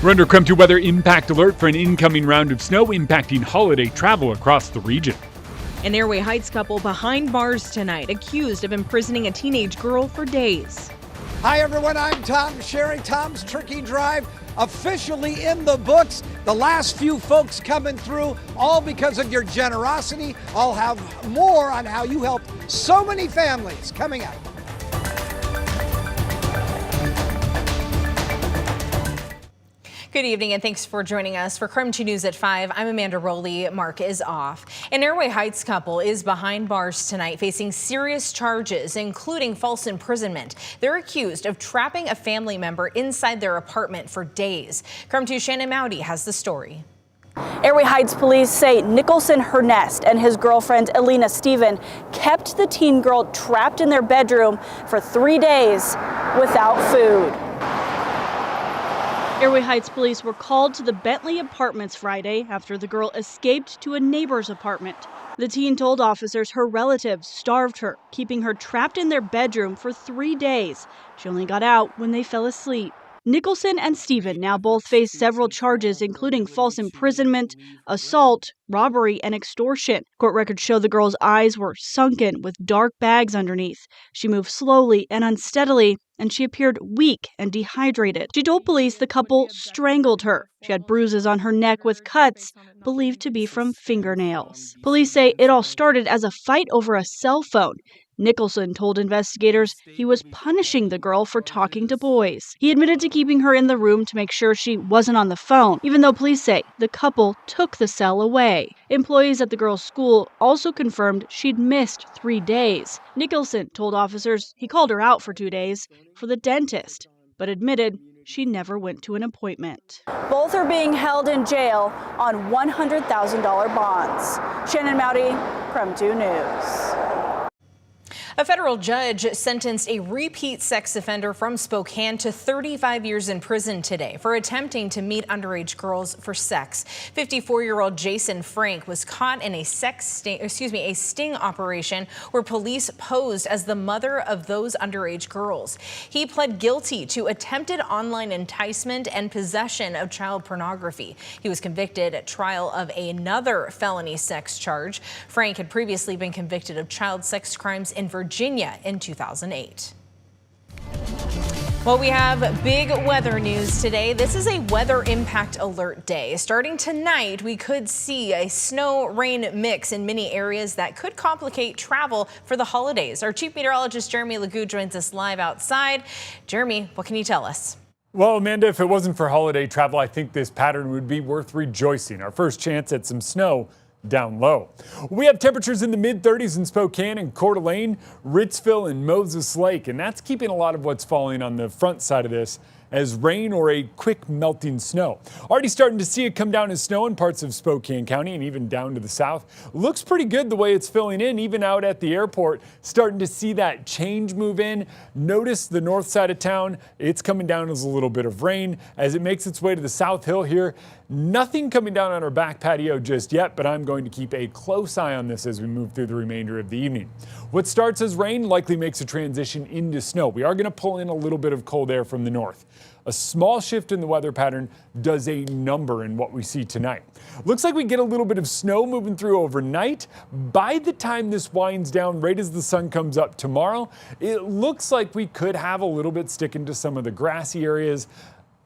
We're under KREM 2 weather impact alert for an incoming round of snow impacting holiday travel across the region. An Airway Heights couple behind bars tonight, accused of imprisoning a teenage girl for days. Hi everyone, I'm Tom Sherry. Tom's Turkey Drive officially in the books. The last few folks coming through, all because of your generosity. I'll have more on how you helped so many families coming up. Good evening and thanks for joining us for KREM 2 News at 5. I'm Amanda Rowley. Mark is off. An Airway Heights couple is behind bars tonight facing serious charges, including false imprisonment. They're accused of trapping a family member inside their apartment for days. KREM 2 Shannon Mowdy has the story. Airway Heights police say Nicholson Hernest and his girlfriend Elena Stephen kept the teen girl trapped in their bedroom for 3 days without food. Airway Heights police were called to the Bentley Apartments Friday after the girl escaped to a neighbor's apartment. The teen told officers her relatives starved her, keeping her trapped in their bedroom for 3 days. She only got out when they fell asleep. Nicholson and Stephen now both face several charges, including false imprisonment, assault, robbery, and extortion. Court records show the girl's eyes were sunken with dark bags underneath. She moved slowly and unsteadily, and she appeared weak and dehydrated. She told police the couple strangled her. She had bruises on her neck with cuts believed to be from fingernails. Police say it all started as a fight over a cell phone. Nicholson told investigators he was punishing the girl for talking to boys. He admitted to keeping her in the room to make sure she wasn't on the phone, even though police say the couple took the cell away. Employees at the girl's school also confirmed she'd missed 3 days. Nicholson told officers he called her out for 2 days for the dentist, but admitted she never went to an appointment. Both are being held in jail on $100,000 bonds. Shannon Mowdy, KREM 2 News. A federal judge sentenced a repeat sex offender from Spokane to 35 years in prison today for attempting to meet underage girls for sex. 54-year-old Jason Frank was caught in a sting operation where police posed as the mother of those underage girls. He pled guilty to attempted online enticement and possession of child pornography. He was convicted at trial of another felony sex charge. Frank had previously been convicted of child sex crimes in Virginia in 2008. Well, we have big weather news today. This is a weather impact alert day. Starting tonight, we could see a snow-rain mix in many areas that could complicate travel for the holidays. Our chief meteorologist, Jeremy Legou, joins us live outside. Jeremy, what can you tell us? Well, Amanda, if it wasn't for holiday travel, I think this pattern would be worth rejoicing. Our first chance at some snow down low. We have temperatures in the mid-30s in Spokane and Coeur d'Alene, Ritzville, and Moses Lake, and that's keeping a lot of what's falling on the front side of this as rain or a quick melting snow. Already starting to see it come down as snow in parts of Spokane County and even down to the south. Looks pretty good the way it's filling in, even out at the airport. Starting to see that change move in. Notice the north side of town, it's coming down as a little bit of rain as it makes its way to the South Hill here. Nothing coming down on our back patio just yet, but I'm going to keep a close eye on this as we move through the remainder of the evening. What starts as rain likely makes a transition into snow. We are going to pull in a little bit of cold air from the north. A small shift in the weather pattern does a number in what we see tonight. Looks like we get a little bit of snow moving through overnight. By the time this winds down, right as the sun comes up tomorrow, it looks like we could have a little bit sticking to some of the grassy areas.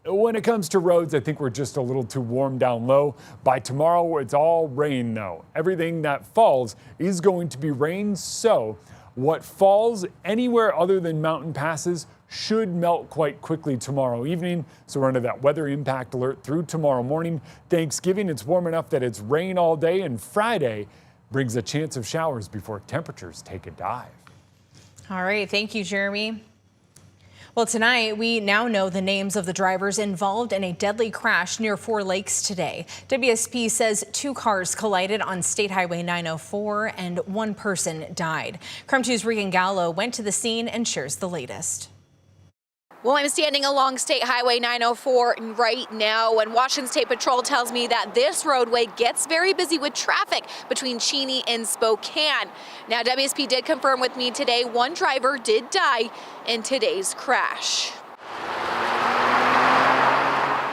When it comes to roads, I think we're just a little too warm down low. By tomorrow, it's all rain, though. Everything that falls is going to be rain, so what falls anywhere other than mountain passes should melt quite quickly tomorrow evening. So we're under that weather impact alert through tomorrow morning. Thanksgiving, it's warm enough that it's rain all day, and Friday brings a chance of showers before temperatures take a dive. All right, thank you, Jeremy. Well, tonight, we now know the names of the drivers involved in a deadly crash near Four Lakes today. WSP says 2 cars collided on State Highway 904 and 1 person died. KREM 2's Regan Gallo went to the scene and shares the latest. Well, I'm standing along State Highway 904 right now, and Washington State Patrol tells me that this roadway gets very busy with traffic between Cheney and Spokane. Now, WSP did confirm with me today 1 driver did die in today's crash.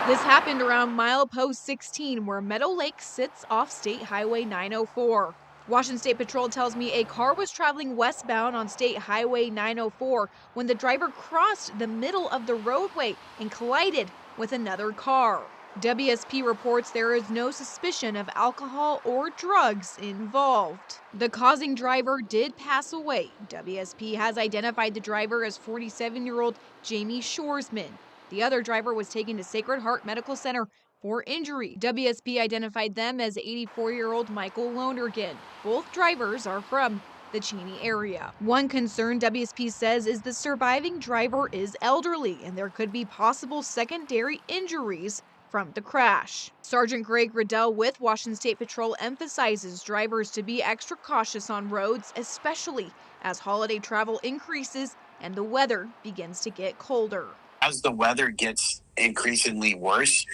This happened around milepost 16, where Meadow Lake sits off State Highway 904. Washington State Patrol tells me a car was traveling westbound on State Highway 904 when the driver crossed the middle of the roadway and collided with another car. WSP reports there is no suspicion of alcohol or drugs involved. The causing driver did pass away. WSP has identified the driver as 47-year-old Jamie Shoresman. The other driver was taken to Sacred Heart Medical Center for injury. WSP identified them as 84-year-old Michael Lonergan. Both drivers are from the Cheney area. One concern WSP says is the surviving driver is elderly and there could be possible secondary injuries from the crash. Sergeant Greg Riddell with Washington State Patrol emphasizes drivers to be extra cautious on roads, especially as holiday travel increases and the weather begins to get colder. As the weather gets increasingly worse,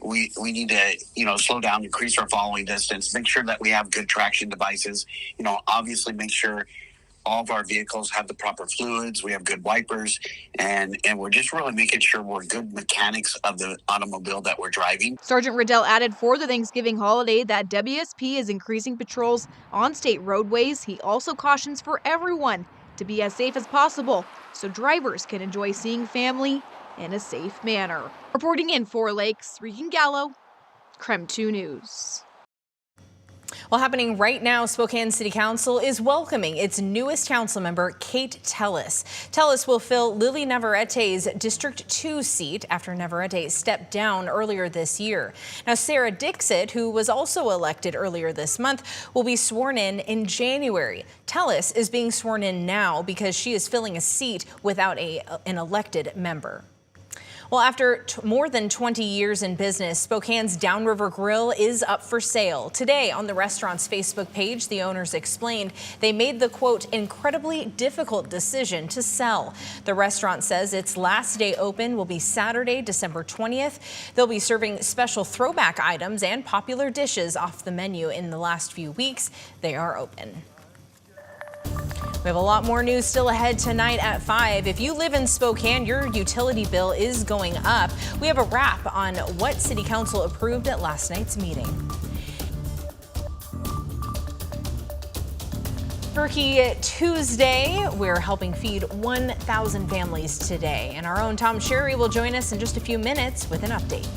we need to, slow down, increase our following distance, make sure that we have good traction devices, obviously make sure all of our vehicles have the proper fluids, we have good wipers, and we're just really making sure we're good mechanics of the automobile that we're driving. Sergeant Riddell added for the Thanksgiving holiday that WSP is increasing patrols on state roadways. He also cautions for everyone to be as safe as possible so drivers can enjoy seeing family in a safe manner. Reporting in 4 Lakes, Regan Gallo, KREM 2 News. Well, happening right now, Spokane City Council is welcoming its newest council member, Kate Tellis. Tellis will fill Lily Navarrete's District 2 seat after Navarrete stepped down earlier this year. Now, Sarah Dixit, who was also elected earlier this month, will be sworn in January. Tellis is being sworn in now because she is filling a seat without an elected member. Well, after more than 20 years in business, Spokane's Downriver Grill is up for sale. Today, on the restaurant's Facebook page, the owners explained they made the, quote, incredibly difficult decision to sell. The restaurant says its last day open will be Saturday, December 20th. They'll be serving special throwback items and popular dishes off the menu in the last few weeks. They are open. We have a lot more news still ahead tonight at 5. If you live in Spokane, your utility bill is going up. We have a wrap on what City Council approved at last night's meeting. Turkey Tuesday. We're helping feed 1,000 families today. And our own Tom Sherry will join us in just a few minutes with an update.